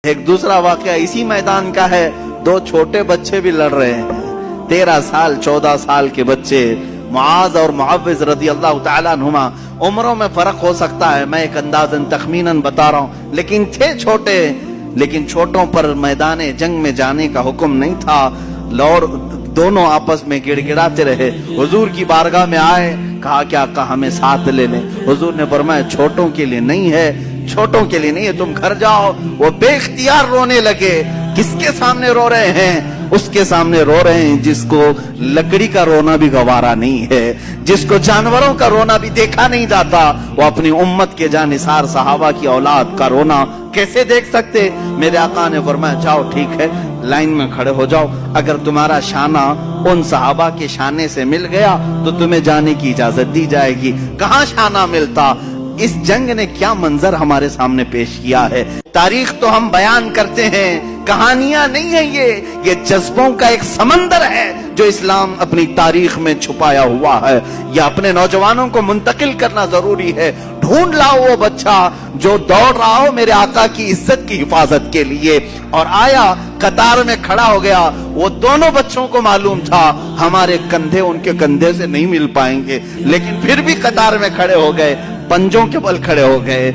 ایک دوسرا واقعہ اسی میدان کا ہے، دو چھوٹے بچے بھی لڑ رہے ہیں، 13 سال 14 سال کے بچے، معاذ اور معوذ رضی اللہ تعالیٰ عنہما۔ عمروں میں فرق ہو سکتا ہے، میں ایک اندازاً تخمیناً بتا رہا ہوں، لیکن تھے چھوٹے، لیکن چھوٹوں پر میدان جنگ میں جانے کا حکم نہیں تھا۔ لوڑ دونوں آپس میں گڑ گڑاتے رہے، حضور کی بارگاہ میں آئے، کہا کہ آقا ہمیں ساتھ لے لیں۔ حضور نے فرمایا چھوٹوں کے لیے نہیں ہے، چھوٹوں کے لیے نہیں ہے، تم گھر جاؤ۔ وہ بے اختیار رونے لگے۔ کس کے سامنے رو رہے ہیں؟ اس کے سامنے رو رہے ہیں جس کو لکڑی کا رونا بھی گوارا نہیں ہے، جس کو جانوروں کا رونا بھی دیکھا نہیں جاتا۔ وہ اپنی امت کے جانثار صحابہ کی اولاد کا رونا کیسے دیکھ سکتے؟ میرے آقا نے فرمایا جاؤ ٹھیک ہے، لائن میں کھڑے ہو جاؤ، اگر تمہارا شانہ ان صحابہ کے شانے سے مل گیا تو تمہیں جانے کی اجازت دی جائے گی۔ کہاں شانہ ملتا؟ اس جنگ نے کیا منظر ہمارے سامنے پیش کیا ہے۔ تاریخ تو ہم بیان کرتے ہیں، کہانیاں نہیں ہیں، یہ جذبوں کا ایک سمندر ہے جو اسلام اپنی تاریخ میں چھپایا ہوا ہے۔ یہ اپنے نوجوانوں کو منتقل کرنا ضروری ہے۔ ڈھونڈ لاؤ وہ بچہ جو دوڑ رہا ہو میرے آقا کی عزت کی حفاظت کے لیے، اور آیا قطار میں کھڑا ہو گیا۔ وہ دونوں بچوں کو معلوم تھا ہمارے کندھے ان کے کندھے سے نہیں مل پائیں گے، لیکن پھر بھی قطار میں کھڑے ہو گئے، پنجوں کے بل کھڑے ہو گئے،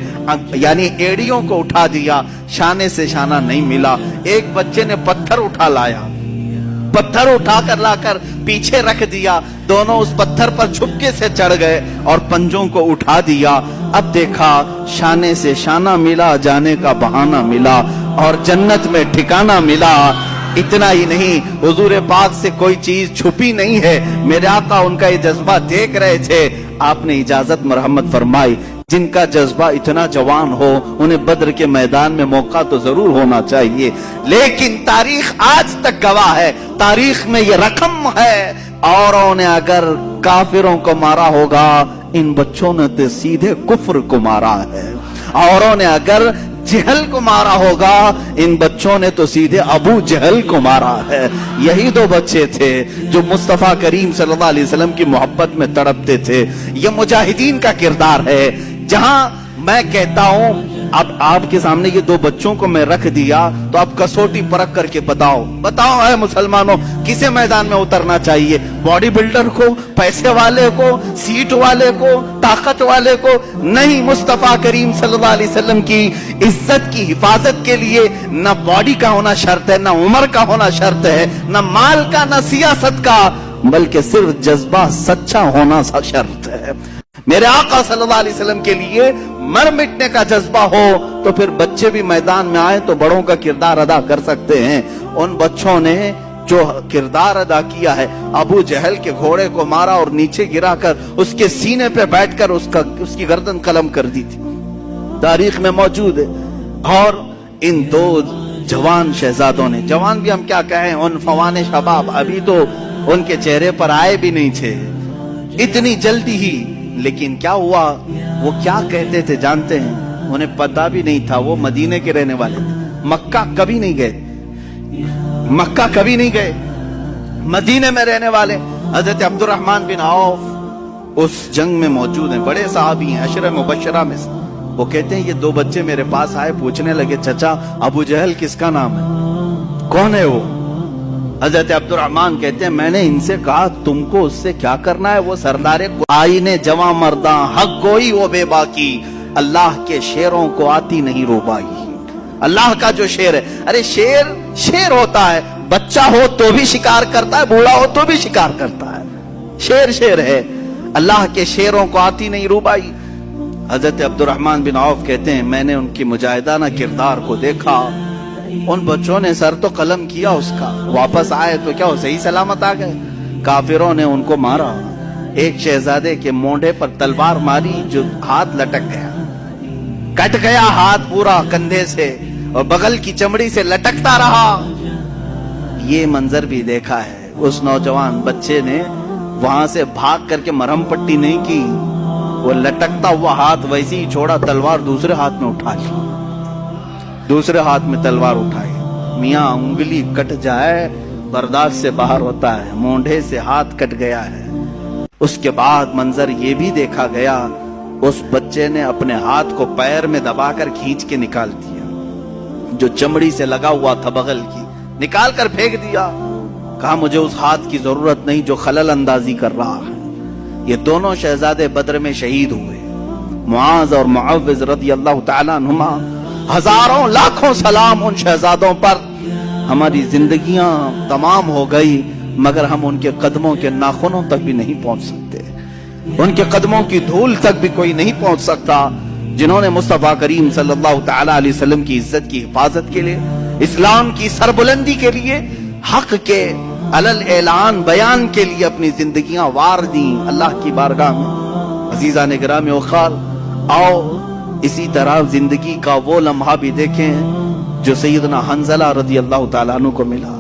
یعنی ایڑیوں کو اٹھا دیا، شانے سے شانہ نہیں ملا۔ ایک بچے نے پتھر اٹھا لایا، پتھر اٹھا کر لا کر پیچھے رکھ دیا، دونوں اس پتھر پر چھپکے سے چڑھ گئے اور پنجوں کو اٹھا دیا۔ اب دیکھا شانے سے شانہ ملا، جانے کا بہانہ ملا اور جنت میں ٹھکانہ ملا۔ اتنا ہی نہیں، حضور پاک سے کوئی چیز چھپی نہیں ہے، میرے آقا ان کا یہ جذبہ دیکھ رہے تھے۔ آپ نے اجازت مرحمت فرمائی، جن کا جذبہ اتنا جوان ہو انہیں بدر کے میدان میں موقع تو ضرور ہونا چاہیے، لیکن تاریخ آج تک گواہ ہے، تاریخ میں یہ رقم ہے، اوروں نے اگر کافروں کو مارا ہوگا، ان بچوں نے تو سیدھے کفر کو مارا ہے۔ اوروں نے اگر جہل کو مارا ہوگا، ان بچوں نے تو سیدھے ابو جہل کو مارا ہے۔ یہی دو بچے تھے جو مصطفیٰ کریم صلی اللہ علیہ وسلم کی محبت میں تڑپتے تھے۔ یہ مجاہدین کا کردار ہے۔ جہاں میں کہتا ہوں اب آپ کے سامنے یہ دو بچوں کو میں رکھ دیا تو آپ کسوٹی پرکھ کر کے بتاؤ اے مسلمانوں، کسے میدان میں اترنا چاہیے؟ باڈی بلڈر کو، پیسے والے کو، سیٹ والے کو، طاقت والے کو؟ نہیں، مصطفیٰ کریم صلی اللہ علیہ وسلم کی عزت کی حفاظت کے لیے نہ باڈی کا ہونا شرط ہے، نہ عمر کا ہونا شرط ہے، نہ مال کا، نہ سیاست کا، بلکہ صرف جذبہ سچا ہونا شرط ہے۔ میرے آقا صلی اللہ علیہ وسلم کے لیے مر مٹنے کا جذبہ ہو تو پھر بچے بھی میدان میں آئے تو بڑوں کا کردار ادا کر سکتے ہیں۔ ان بچوں نے جو کردار ادا کیا ہے، ابو جہل کے گھوڑے کو مارا اور نیچے گرا کر اس کے سینے پہ بیٹھ کر اس کی گردن قلم کر دی تھی، تاریخ میں موجود ہے۔ اور ان دو جوان شہزادوں نے، جوان بھی ہم کیا کہیں، ان فوان شباب، ابھی تو ان کے چہرے پر آئے بھی نہیں تھے اتنی جلدی ہی، لیکن کیا ہوا، وہ کیا کہتے تھے جانتے ہیں؟ انہیں پتا بھی نہیں تھا وہ مدینے کے رہنے والے تھے، مکہ کبھی نہیں گئے، مکہ کبھی نہیں گئے، مدینے میں رہنے والے۔ حضرت عبد الرحمن بن عوف اس جنگ میں موجود ہیں، بڑے صحابی ہیں، عشرہ مبشرہ میں سے۔ وہ کہتے ہیں یہ دو بچے میرے پاس آئے، پوچھنے لگے چچا ابو جہل کس کا نام ہے، کون ہے وہ؟ حضرت عبد الرحمن کہتے ہیں میں نے ان سے کہا تم کو اس سے کیا کرنا ہے، وہ سردار آئینے جواں مرداں، حق گوئی وہ بے باکی، اللہ کے شیروں کو آتی نہیں روبائی۔ اللہ کا جو شیر ہے، ارے شیر ہوتا ہے، بچہ ہو تو بھی شکار کرتا ہے، بوڑھا ہو تو بھی شکار کرتا ہے، شیر ہے، اللہ کے شیروں کو آتی نہیں روبائی۔ حضرت عبد الرحمن بن عوف کہتے ہیں میں نے ان کی مجاہدانہ کردار کو دیکھا، ان بچوں نے سر تو قلم کیا اس کا، واپس آئے تو کیا وہ صحیح سلامت آ گئے؟ کافروں نے ان کو مارا، ایک شہزادے کے مونڈے پر تلوار ماری جو ہاتھ لٹک گیا، کٹ گیا ہاتھ پورا کندھے سے اور بغل کی چمڑی سے لٹکتا رہا۔ یہ منظر بھی دیکھا ہے، اس نوجوان بچے نے وہاں سے بھاگ کر کے مرہم پٹی نہیں کی، وہ لٹکتا ہوا ہاتھ ویسے ہی چھوڑا، تلوار دوسرے ہاتھ میں اٹھا لی، دوسرے ہاتھ میں تلوار اٹھائی۔ میاں انگلی کٹ جائے برداشت سے باہر ہوتا ہے، مونڈے سے ہاتھ کٹ گیا ہے۔ اس کے بعد منظر یہ بھی دیکھا گیا، اس بچے نے اپنے ہاتھ کو پیر میں دبا کر کھینچ کے نکال دیا، جو چمڑی سے لگا ہوا تھا بغل کی، نکال کر پھینک دیا. کہا مجھے اس ہاتھ کی ضرورت نہیں جو خلل اندازی کر رہا ہے. یہ دونوں شہزادے بدر میں شہید ہوئے، معاذ اور معوذ رضی اللہ تعالیٰ عنہما. ہزاروں لاکھوں سلام ان شہزادوں پر. ہماری زندگیاں تمام ہو گئی مگر ہم ان کے قدموں کے ناخنوں تک بھی نہیں پہنچ سکتے، ان کے قدموں کی دھول تک بھی کوئی نہیں پہنچ سکتا جنہوں نے مصطفیٰ کریم صلی اللہ تعالیٰ علیہ وسلم کی عزت کی حفاظت کے لیے، اسلام کی سربلندی کے لیے، حق کے علل اعلان بیان کے لیے اپنی زندگیاں وار دیں اللہ کی بارگاہ میں. عزیزان گرامی اوقات، آؤ اسی طرح زندگی کا وہ لمحہ بھی دیکھیں جو سیدنا حنظلہ رضی اللہ تعالیٰ عنہ کو ملا.